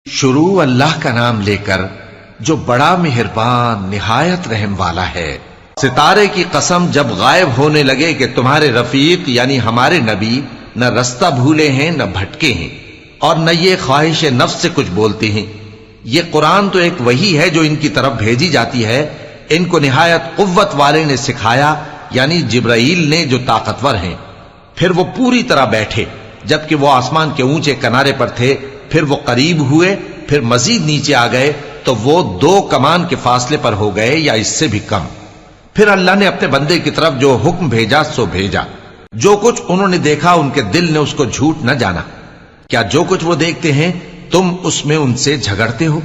شروع اللہ کا نام لے کر جو بڑا مہربان نہایت رحم والا ہے۔ ستارے کی قسم جب غائب ہونے لگے کہ تمہارے رفیق یعنی ہمارے نبی نہ رستہ بھولے ہیں نہ بھٹکے ہیں اور نہ یہ خواہش نفس سے کچھ بولتے ہیں۔ یہ قرآن تو ایک وحی ہے جو ان کی طرف بھیجی جاتی ہے، ان کو نہایت قوت والے نے سکھایا یعنی جبرائیل نے جو طاقتور ہیں۔ پھر وہ پوری طرح بیٹھے جبکہ وہ آسمان کے اونچے کنارے پر تھے، پھر وہ قریب ہوئے، پھر مزید نیچے آ گئے تو وہ 2 کمان کے فاصلے پر ہو گئے یا اس سے بھی کم۔ پھر اللہ نے اپنے بندے کی طرف جو حکم بھیجا سو بھیجا۔ جو کچھ انہوں نے دیکھا ان کے دل نے اس کو جھوٹ نہ جانا۔ کیا جو کچھ وہ دیکھتے ہیں تم اس میں ان سے جھگڑتے ہو؟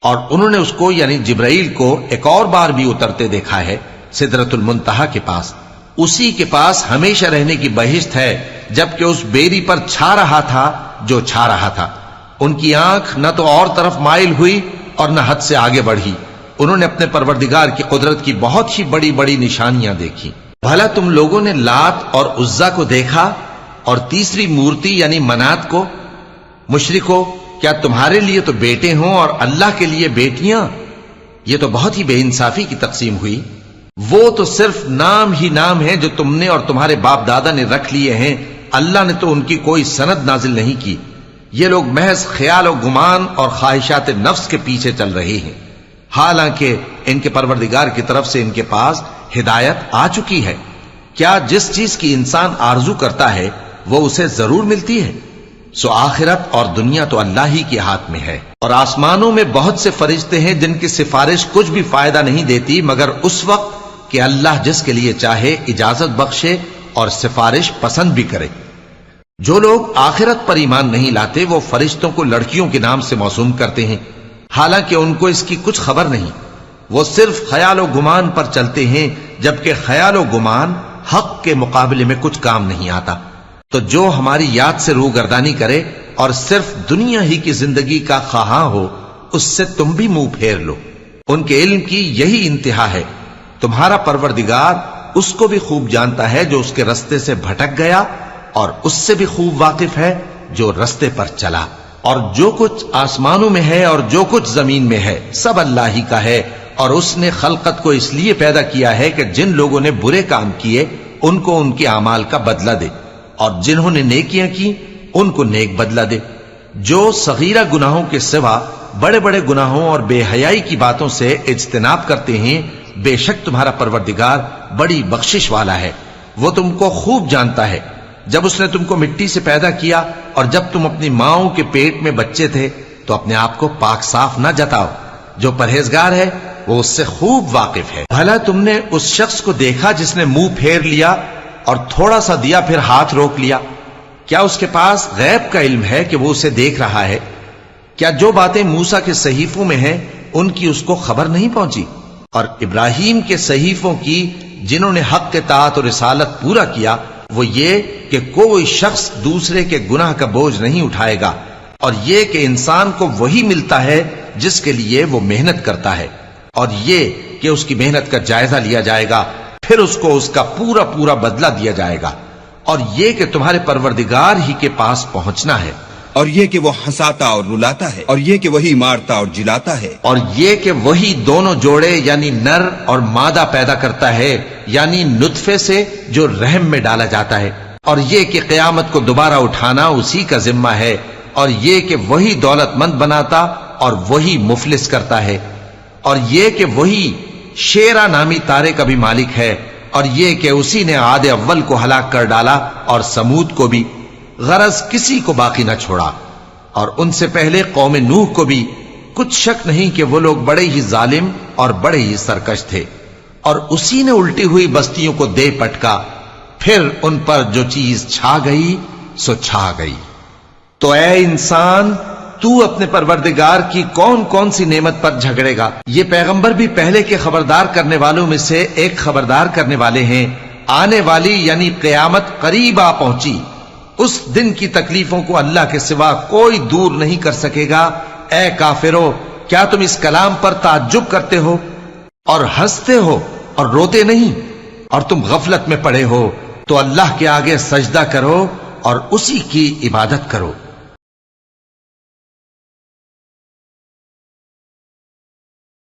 اور انہوں نے اس کو یعنی جبرائیل کو ایک اور بار بھی اترتے دیکھا ہے سدرۃ المنتہا کے پاس۔ اسی کے پاس ہمیشہ رہنے کی بہشت ہے، جبکہ اس بیری پر چھا رہا تھا جو چھا رہا تھا۔ ان کی آنکھ نہ تو اور طرف مائل ہوئی اور نہ حد سے آگے بڑھی۔ انہوں نے اپنے پروردگار کی قدرت کی بہت ہی بڑی بڑی نشانیاں دیکھی۔ بھلا تم لوگوں نے لات اور عزا کو دیکھا اور تیسری مورتی یعنی منات کو؟ مشرکو، کیا تمہارے لیے تو بیٹے ہوں اور اللہ کے لیے بیٹیاں؟ یہ تو بہت ہی بے انصافی کی تقسیم ہوئی۔ وہ تو صرف نام ہی نام ہے جو تم نے اور تمہارے باپ دادا نے رکھ لیے ہیں، اللہ نے تو ان کی کوئی سند نازل نہیں کی۔ یہ لوگ محض خیال و گمان اور خواہشات نفس کے پیچھے چل رہے ہیں، حالانکہ ان کے پروردگار کی طرف سے ان کے پاس ہدایت آ چکی ہے۔ کیا جس چیز کی انسان آرزو کرتا ہے وہ اسے ضرور ملتی ہے؟ سو آخرت اور دنیا تو اللہ ہی کے ہاتھ میں ہے۔ اور آسمانوں میں بہت سے فرشتے ہیں جن کی سفارش کچھ بھی فائدہ نہیں دیتی مگر اس وقت کہ اللہ جس کے لیے چاہے اجازت بخشے اور سفارش پسند بھی کرے۔ جو لوگ آخرت پر ایمان نہیں لاتے وہ فرشتوں کو لڑکیوں کے نام سے موسوم کرتے ہیں، حالانکہ ان کو اس کی کچھ خبر نہیں۔ وہ صرف خیال و گمان پر چلتے ہیں، جبکہ خیال و گمان حق کے مقابلے میں کچھ کام نہیں آتا۔ تو جو ہماری یاد سے روگردانی کرے اور صرف دنیا ہی کی زندگی کا خواہاں ہو، اس سے تم بھی منہ پھیر لو۔ ان کے علم کی یہی انتہا ہے۔ تمہارا پروردگار اس کو بھی خوب جانتا ہے جو اس کے رستے سے بھٹک گیا، اور اس سے بھی خوب واقف ہے جو رستے پر چلا۔ اور جو کچھ آسمانوں میں ہے اور جو کچھ زمین میں ہے سب اللہ ہی کا ہے، اور اس نے خلقت کو اس لیے پیدا کیا ہے کہ جن لوگوں نے برے کام کیے ان کو ان کے اعمال کا بدلہ دے، اور جنہوں نے نیکیاں کی ان کو نیک بدلہ دے۔ جو صغیرہ گناہوں کے سوا بڑے بڑے گناہوں اور بے حیائی کی باتوں سے اجتناب کرتے ہیں، بے شک تمہارا پروردگار بڑی بخشش والا ہے۔ وہ تم کو خوب جانتا ہے۔ جب اس نے تم کو مٹی سے پیدا کیا اور جب تم اپنی ماؤں کے پیٹ میں بچے تھے تو اپنے آپ کو پاک صاف نہ جتاؤ۔ جو پرہیزگار ہے وہ اس سے خوب واقف ہے۔ بھلا تم نے اس شخص کو دیکھا جس نے منہ پھیر لیا اور تھوڑا سا دیا پھر ہاتھ روک لیا؟ کیا اس کے پاس غیب کا علم ہے کہ وہ اسے دیکھ رہا ہے؟ کیا جو باتیں موسیٰ کے صحیفوں میں ہیں ان کی اس کو خبر نہیں پہنچی؟ اور ابراہیم کے صحیفوں کی جنہوں نے حق کے طاعت اور رسالت پورا کیا، وہ یہ کہ کوئی شخص دوسرے کے گناہ کا بوجھ نہیں اٹھائے گا، اور یہ کہ انسان کو وہی ملتا ہے جس کے لیے وہ محنت کرتا ہے، اور یہ کہ اس کی محنت کا جائزہ لیا جائے گا، پھر اس کو اس کا پورا پورا بدلہ دیا جائے گا، اور یہ کہ تمہارے پروردگار ہی کے پاس پہنچنا ہے، اور یہ کہ وہ ہنساتا اور رلاتا ہے، اور یہ کہ وہی مارتا اور جلاتا ہے، اور یہ کہ وہی دونوں جوڑے یعنی نر اور مادہ پیدا کرتا ہے یعنی نطفے سے جو رحم میں ڈالا جاتا ہے، اور یہ کہ قیامت کو دوبارہ اٹھانا اسی کا ذمہ ہے، اور یہ کہ وہی دولت مند بناتا اور وہی مفلس کرتا ہے، اور یہ کہ وہی شیرا نامی تارے کا بھی مالک ہے، اور یہ کہ اسی نے عاد اول کو ہلاک کر ڈالا اور سمود کو بھی، غرض کسی کو باقی نہ چھوڑا، اور ان سے پہلے قوم نوح کو بھی۔ کچھ شک نہیں کہ وہ لوگ بڑے ہی ظالم اور بڑے ہی سرکش تھے، اور اسی نے الٹی ہوئی بستیوں کو دے پٹکا، پھر ان پر جو چیز چھا گئی سو چھا گئی۔ تو اے انسان، تو اپنے پروردگار کی کون کون سی نعمت پر جھگڑے گا؟ یہ پیغمبر بھی پہلے کے خبردار کرنے والوں میں سے ایک خبردار کرنے والے ہیں۔ آنے والی یعنی قیامت قریب آ پہنچی، اس دن کی تکلیفوں کو اللہ کے سوا کوئی دور نہیں کر سکے گا۔ اے کافرو، کیا تم اس کلام پر تعجب کرتے ہو اور ہنستے ہو اور روتے نہیں؟ اور تم غفلت میں پڑے ہو تو اللہ کے آگے سجدہ کرو اور اسی کی عبادت کرو۔